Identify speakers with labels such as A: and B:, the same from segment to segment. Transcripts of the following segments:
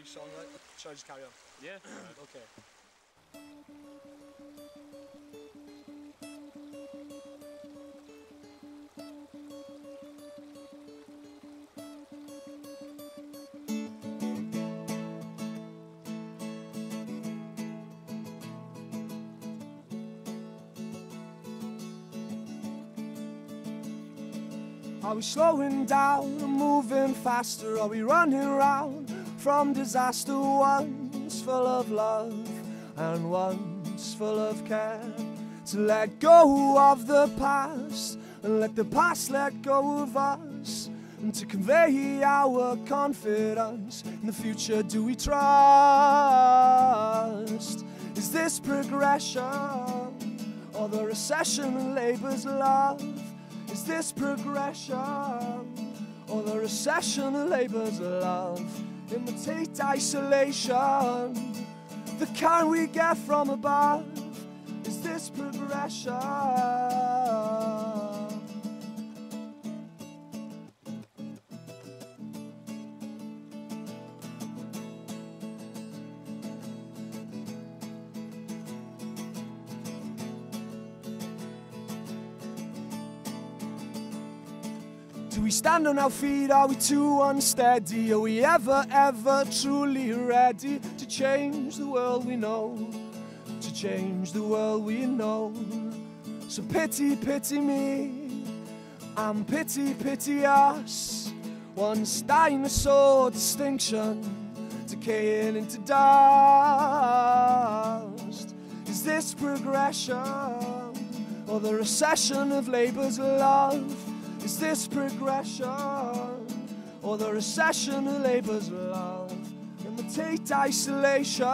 A: song, right? Should I just carry on?
B: Yeah.
A: Okay. Are we slowing down or moving faster? Are we running round from disaster? Once full of love and once full of care. To let go of the past and let the past let go of us. And to convey our confidence in the future, do we trust? Is this progression or the recession and Labour's love? Is this progression or the recession of Labour's love? Imitate isolation, the kind we get from above. Is this progression? Do we stand on our feet? Are we too unsteady? Are we ever truly ready to change the world we know? To change the world we know. So pity me, and pity us. Once dinosaur distinction decaying into dust. Is this progression or the recession of Labour's love? Is this progression or the recession of Labour's love? Imitate isolation,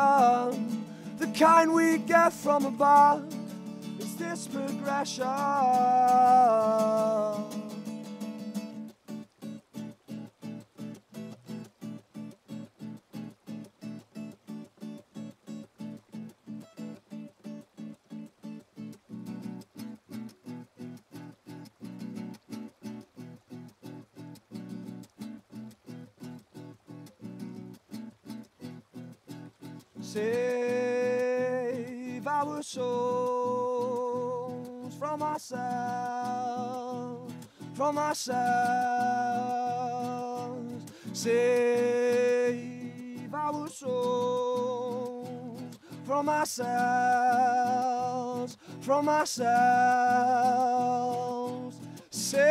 A: the kind we get from above. Is this progression? Save our souls from ourselves, from ourselves. Save our souls from ourselves, from ourselves. Save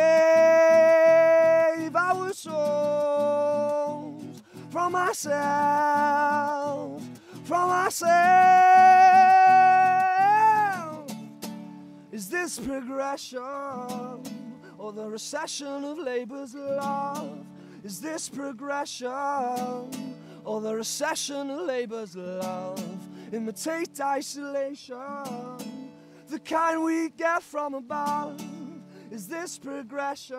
A: our souls from ourselves, from ourselves. Is this progression or the recession of Labour's love? Is this progression or the recession of Labour's love? Imitate isolation, the kind we get from above. Is this progression?